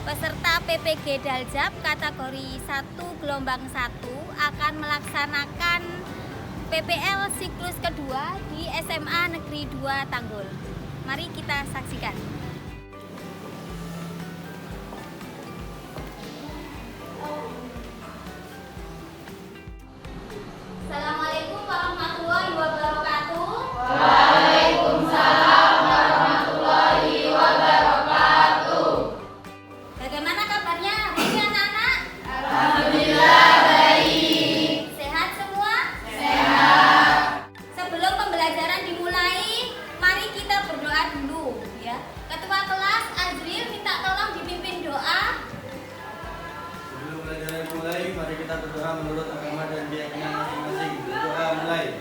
Peserta PPG Daljab kategori 1 gelombang 1 akan melaksanakan PPL siklus kedua di SMA Negeri 2 Tanggul. Mari kita saksikan. Assalamualaikum warahmatullahi wabarakatuh. Waalaikumsalam warahmatullahi wabarakatuh. Bagaimana kabarnya hari ini anak-anak? Alhamdulillah baik. Sehat semua? Sehat. Sebelum pembelajaran dimulai, mari kita berdoa dulu ya. Ketua kelas Azril minta tolong dipimpin doa. Sebelum pelajaran dimulai, mari kita berdoa menurut agama dan keyakinan masing-masing. Berdoa mulai.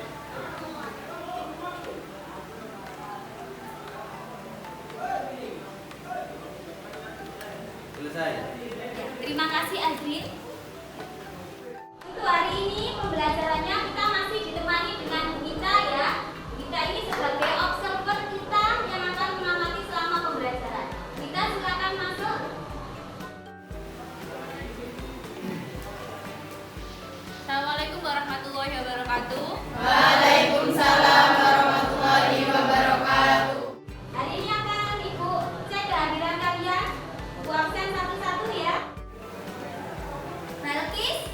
Selesai. Terima kasih Azril. Untuk hari ini pembelajarannya kita masih ditemani dengan Bu Gita ya. Bu Gita ini sebagai observer kita yang akan mengamati selama pembelajaran. Kita silakan masuk. Assalamualaikum warahmatullahi wabarakatuh. Waalaikumsalam warahmatullahi wabarakatuh. Hari ini akan Ibu cek kehadiran kalian. Bu absen satu-satu ya. Melkis,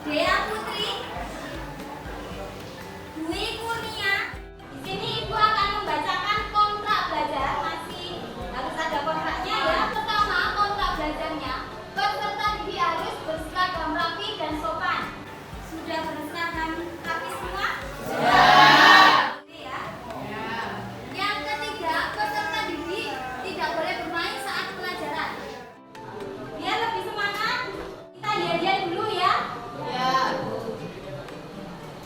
Dea Putri, Dwi Kurnia. Di sini Ibu akan membacakan kontrak belajar. Masih harus ada kontraknya ya. Pertama, kontrak belajarnya. Peserta didik harus berseragam rapi dan sopan. Sudah berseragam rapi semua? Sudah. Ya. Yang ketiga, peserta didik tidak boleh bermain saat pelajaran. Biar lebih semangat, kita lihat dulu ya. Ya.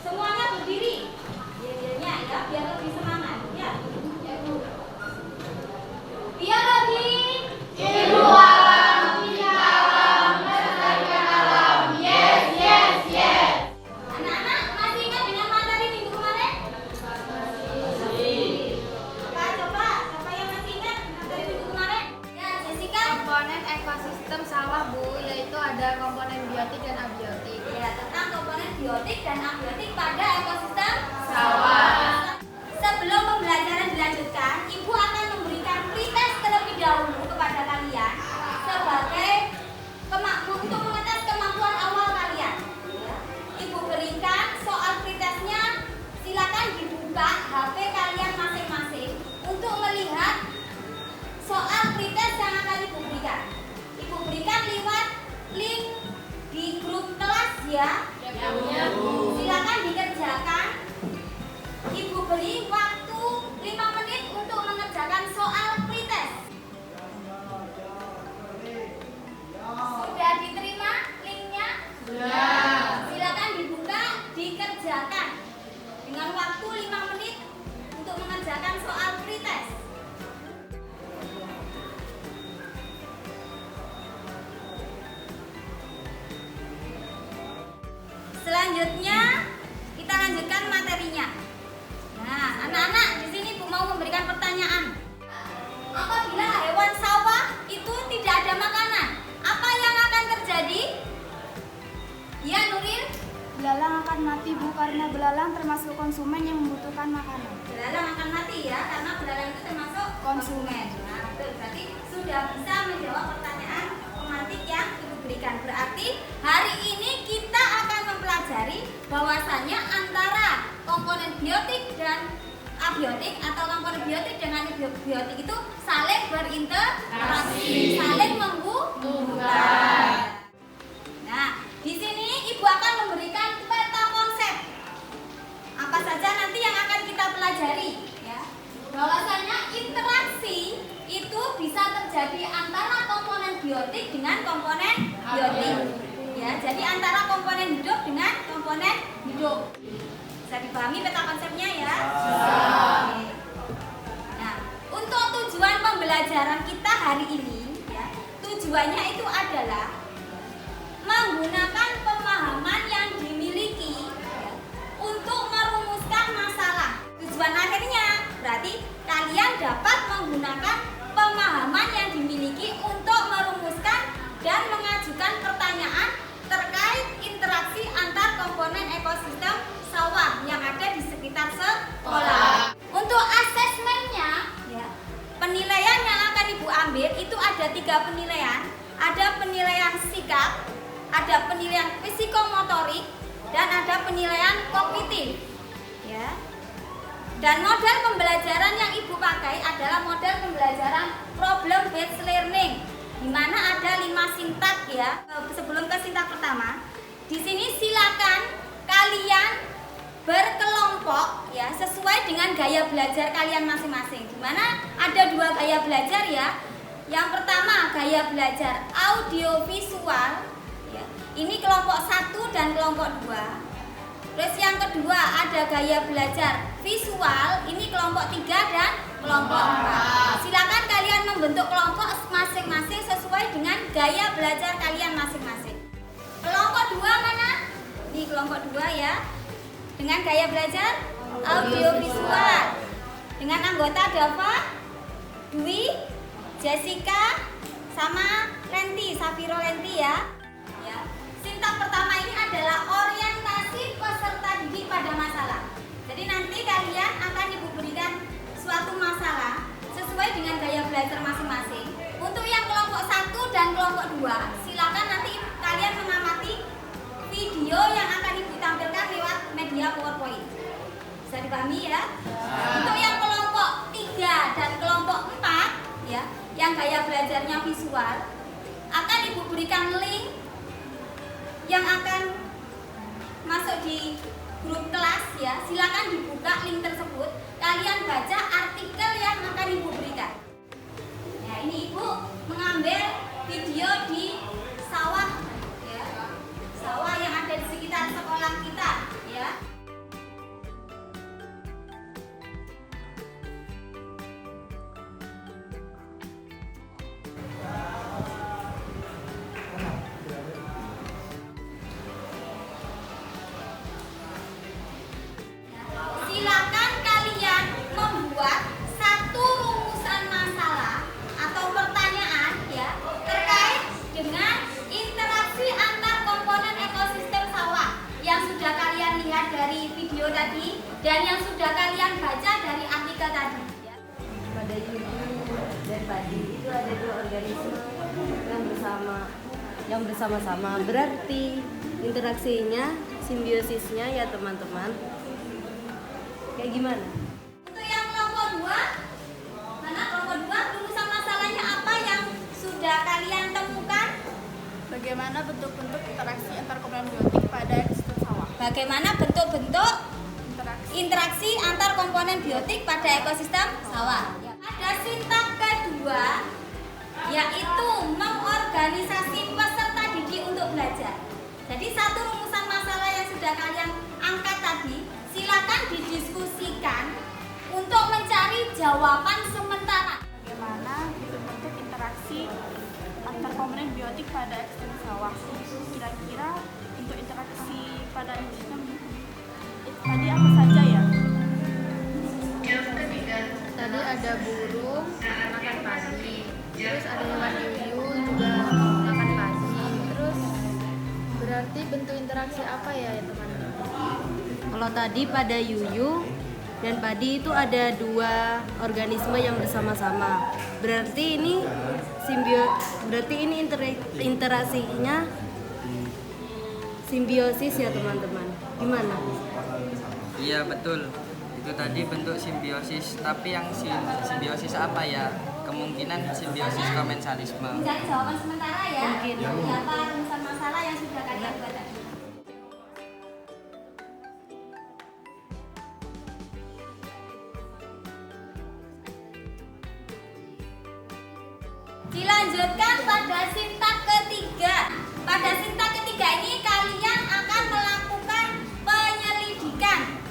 Semuanya berdiri. Lihat-lihatnya ya, biar lebih semangat. Ya. Biologi. Ilmu alam, kita alam, melestarikan alam. Yes, yes, yes. Anak-anak masih ingat dengan materi minggu kemarin? Coba siapa yang masih ingat materi minggu kemarin? Ya, Jessica. Komponen ekosistem sawah Bu, yaitu ada komponen biotik dan abiotik. Ya, tentang komponen biotik dan abiotik pada ekosistem Sawah. Sebelum pembelajaran dilanjutkan, Ibu akan memberikan pretest terlebih dahulu kepada kalian sebagai untuk mengetes kemampuan awal kalian. Ya. Ibu berikan soal pretestnya, silakan dibuka HP kalian masing-masing untuk melihat soal pretest yang akan Ibu berikan. Ibu berikan lewat link di grup kelas ya. Ya, Bu. Silakan dikerjakan. Ibu beri waktu 5 menit untuk mengerjakan soal pretest. Sudah diterima linknya? Sudah. Silakan dibuka, dikerjakan dengan waktu 5 menit untuk mengerjakan soal pretest. Selanjutnya kita lanjutkan materinya. Nah, anak-anak di sini Bu mau memberikan pertanyaan. Apabila hewan sawah itu tidak ada makanan, apa yang akan terjadi? Ya, Nuril. Belalang akan mati Bu, karena belalang termasuk konsumen yang membutuhkan makanan. Belalang akan mati ya, karena belalang itu termasuk konsumen. Nah, betul. Berarti sudah bisa menjawab pertanyaan pemantik yang Ibu berikan. Berarti hari ini kita akan mempelajari bahwasannya antara komponen biotik dan abiotik atau komponen biotik dengan biotik itu saling berinteraksi, saling membutuhkan. Nah, di sini Ibu akan memberikan peta konsep. Apa saja nanti yang akan kita pelajari ya. Bahwasanya interaksi itu bisa terjadi antara komponen biotik dengan komponen biotik. Ya, jadi antara komponen hidup dengan komponen hidup. Bisa dipahami peta konsepnya ya? Oke. Nah, untuk tujuan pembelajaran kita hari ini ya, tujuannya itu adalah menggunakan pemahaman yang dimiliki ya, untuk merumuskan masalah. Tujuan akhirnya berarti kalian dapat menggunakan pemahaman yang dimiliki ambil itu ada 3 penilaian. Ada penilaian sikap, ada penilaian psikomotorik, dan ada penilaian kognitif. Ya. Dan model pembelajaran yang Ibu pakai adalah model pembelajaran problem based learning, di mana ada 5 sintak ya. Sebelum ke sintak pertama, di sini silakan kalian berkelompok ya sesuai dengan gaya belajar kalian masing-masing. Di mana ada 2 gaya belajar ya. Yang pertama gaya belajar audiovisual ya. Ini kelompok 1 dan kelompok 2. Terus yang kedua ada gaya belajar visual, ini kelompok 3 dan kelompok 4. Silakan kalian membentuk kelompok masing-masing sesuai dengan gaya belajar kalian masing-masing. Kelompok 2 mana? Ini kelompok 2 ya. Dengan gaya belajar audiovisual. Dengan anggota Dava, Dwi, Jessica, sama Lenti, Safiro Lenti ya. Sintak pertama ini adalah orientasi peserta didik pada masalah. Jadi nanti kalian akan Ibu berikan suatu masalah sesuai dengan gaya belajar masing-masing. Untuk yang kelompok 1 dan kelompok 2, silakan nanti kalian mengamati video yang akan Ibu tampilkan lewat media PowerPoint. Bisa dipahami ya? Untuk yang kelompok 3 dan kelompok 4 ya, yang gaya belajarnya visual, akan Ibu berikan link yang akan masuk di grup kelas ya. Silakan dibuka link tersebut, kalian baca artikel yang akan Ibu berikan. Ya, ini Ibu mengambil video di sawah ya. Sawah yang ada di sekitar sekolah kita ya. Silakan kalian membuat satu rumusan masalah atau pertanyaan ya terkait dengan interaksi antar komponen ekosistem sawah yang sudah kalian lihat dari video tadi dan yang sudah kalian baca dari artikel tadi. Ya. Pada yuyu dan padi itu ada 2 organisme yang bersama-sama. Berarti interaksinya, simbiosisnya ya teman-teman. Kayak gimana? Untuk yang kelompok 2, mana kelompok 2 rumusan masalahnya apa yang sudah kalian temukan? Bagaimana bentuk-bentuk interaksi antar komponen biotik pada ekosistem sawah? Bagaimana bentuk-bentuk Interaksi interaksi antar komponen biotik pada ekosistem sawah? Ada sintak kedua, yaitu mengorganisasi peserta didik untuk belajar. Jadi satu rumusan masalah yang sudah kalian angkat tadi, silakan didiskusikan untuk mencari jawaban sementara. bagaimana bentuk interaksi antar komponen biotik pada ekosistem sawah? Kira-kira untuk interaksi pada ekosistem tadi apa saja ya? Tadi ada burung makan padi, terus ada hewan yuyu juga makan padi. Terus berarti bentuk interaksi apa ya teman-teman? Kalau tadi pada yuyu dan padi itu ada 2 organisme yang bersama-sama. Berarti ini interaksinya simbiosis ya teman-teman. Gimana? Iya betul, itu tadi bentuk simbiosis. Tapi yang simbiosis apa ya? Kemungkinan simbiosis komensalisme. Mencari jawaban sementara ya. Mungkin. Beberapa rumusan masalah yang sudah kalian buat tadi. Dilanjutkan pada sintak ketiga. Pada sintak ketiga ini kalian akan melakukan penyelidikan.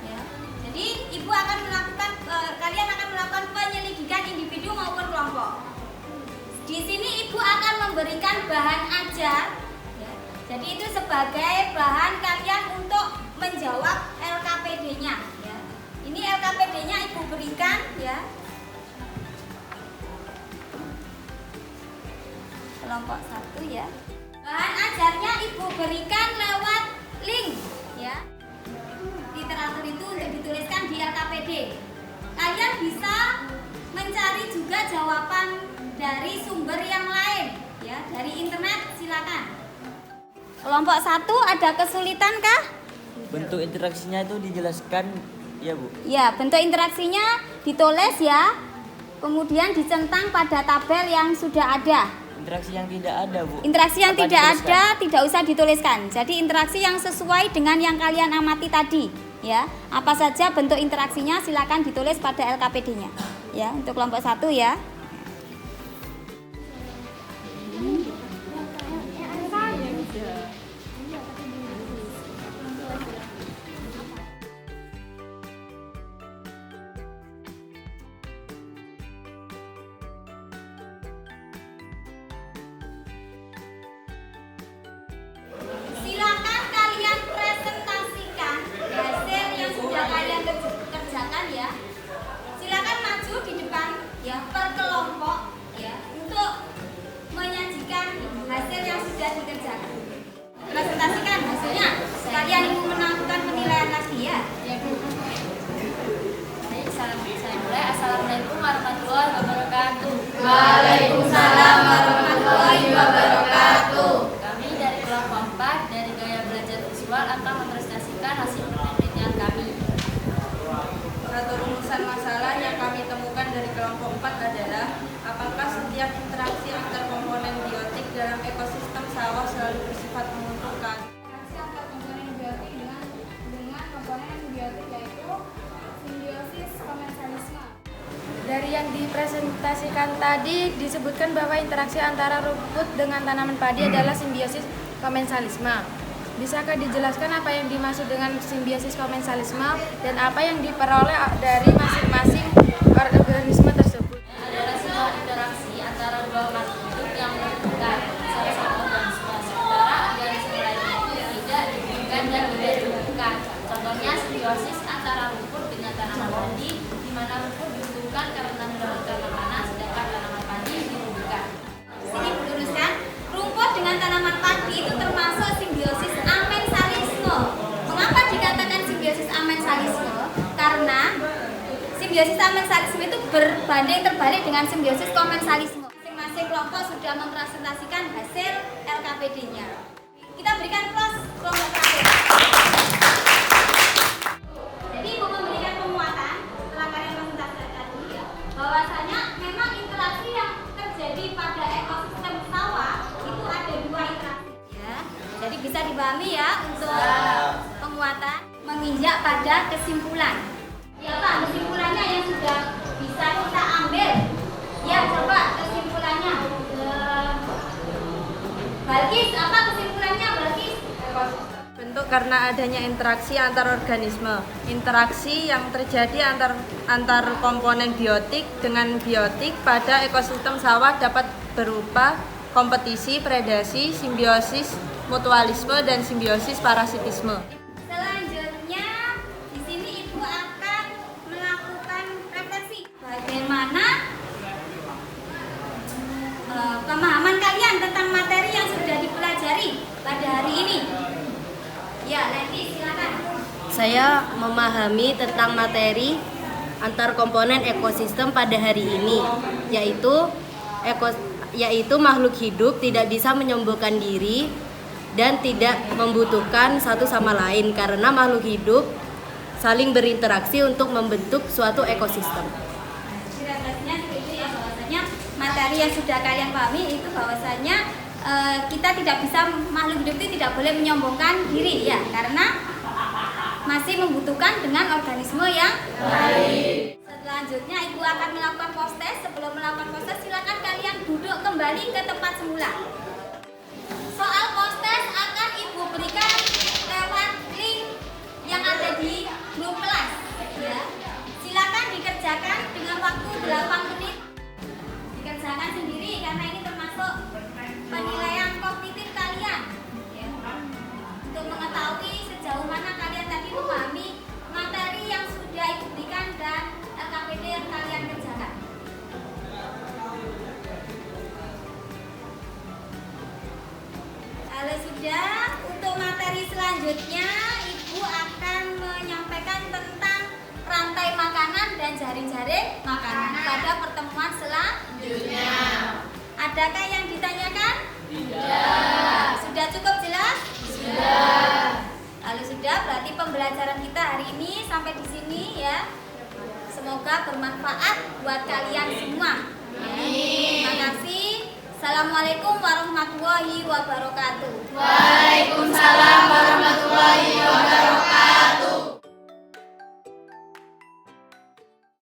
Ya. Jadi Ibu akan melakukan, kalian akan melakukan penyelidikan individu maupun kelompok. Di sini Ibu akan memberikan bahan ajar. Ya. Jadi itu sebagai bahan kalian untuk menjawab LKPD-nya. Ya. Ini LKPD-nya Ibu berikan ya. Kelompok 1 ya. Bahan ajarnya Ibu berikan lewat link ya. Literatur itu untuk dituliskan di LKPD. Kalian bisa mencari juga jawaban dari sumber yang lain, ya, dari internet, silakan. Kelompok 1 ada kesulitan kah? Bentuk interaksinya itu dijelaskan ya Bu? Ya, bentuk interaksinya ditulis ya, kemudian dicentang pada tabel yang sudah ada. Interaksi yang tidak ada Bu? Interaksi yang Apa tidak dituliskan? ada tidak usah dituliskan. Jadi interaksi yang sesuai dengan yang kalian amati tadi, ya. Apa saja bentuk interaksinya silakan ditulis pada LKPD-nya. Ya, untuk kelompok 1 ya. Silakan kalian presentasikan hasil yang sudah kalian kerjakan ya. Silakan maju di depan ya per kelompok ya untuk menyajikan hasil yang sudah dikerjakan. Presentasikan hasilnya. Sekalian Ibu melakukan penilaian lagi ya. Ya Bu. Baik, saya mulai. Assalamualaikum warahmatullahi wabarakatuh. Waalaikumsalam warahmatullahi wabarakatuh. Kami dari kelompok 4 dari gaya belajar visual akan mempresentasikan hasil penelitian kami. Satu rumusan masalah yang kami temukan dari kelompok 4 adalah apakah setiap interaksi antar komponen biotik dalam ekosistem sawah selalu bersifat menguntungkan? Interaksi antar komponen biotik dengan komponen biotik yaitu simbiosis komensalisme. Dari yang dipresentasikan tadi disebutkan bahwa interaksi antara rumput dengan tanaman padi adalah simbiosis komensalisme. Bisakah dijelaskan apa yang dimaksud dengan simbiosis komensalisme dan apa yang diperoleh dari masing-masing organisme tersebut? Adalah sebuah interaksi antara dua makhluk hidup yang menguntungkan salah satu organisme, sementara organisme lainnya itu tidak diuntungkan dan tidak diuntungkan. Contohnya simbiosis antara rumput dengan tanaman padi, di mana rumput diuntungkan karena mendapatkan makanan, sedangkan tanaman padi dirugikan. Sini diluruskan, rumput dengan tanaman padi itu termasuk simbiosis amensalisme. Mengapa dikatakan simbiosis amensalisme? Karena simbiosis amensalisme itu berbanding terbalik dengan simbiosis komensalisme. Masing-masing kelompok sudah mempresentasikan hasil LKPD-nya. Kita berikan plus kelompok terakhir. Jadi Ibu memberikan penguatan setelah kalian presentasi tadi ya, bahwasanya memang interaksi yang terjadi pada ekosistem sawah itu ada dua interaksi ya. Jadi bisa dipahami ya untuk penguatan menginjak pada kesimpulan. Ya Pak, kesimpulannya yang sudah bisa kita ambil. Ya coba kesimpulannya. Balkis, apa kesimpulannya Balkis? Bentuk karena adanya interaksi antar organisme. Interaksi yang terjadi antar komponen biotik dengan biotik pada ekosistem sawah dapat berupa kompetisi, predasi, simbiosis, mutualisme, dan simbiosis parasitisme. Selanjutnya di sini Ibu akan melakukan refleksi. Bagaimana pemahaman kalian tentang materi yang sudah dipelajari pada hari ini? Ya, Leti, silakan. Saya memahami tentang materi antar komponen ekosistem pada hari ini, yaitu makhluk hidup tidak bisa menyembuhkan diri dan tidak membutuhkan satu sama lain karena makhluk hidup saling berinteraksi untuk membentuk suatu ekosistem. Refleksinya seperti ya, bahwasanya materi yang sudah kalian pahami itu bahwasanya kita tidak bisa, makhluk hidup itu tidak boleh menyombongkan diri ya, karena masih membutuhkan dengan organisme yang lain. Selanjutnya Ibu akan melakukan post test. Sebelum melakukan post test silakan kalian duduk kembali ke tempat semula. Soal post test akan Ibu berikan lewat link yang ada di grup kelas ya. Silakan dikerjakan dengan waktu 8 menit. Dikerjakan sendiri karena ini termasuk penilaian kognitif kalian ya. Untuk mengetahui sejauh mana kalian tadi memahami materi yang sudah Ibu berikan dan LKPD yang kalian kerjakan. Kalau sudah, untuk materi selanjutnya Ibu akan menyampaikan tentang rantai makanan dan jaring-jaring makanan pada pertemuan Adakah yang ditanyakan? Tidak. Sudah cukup jelas? Sudah. Lalu sudah, berarti pembelajaran kita hari ini sampai di sini ya. Semoga bermanfaat buat kalian semua. Amin. Terima kasih. Assalamualaikum warahmatullahi wabarakatuh. Waalaikumsalam warahmatullahi wabarakatuh.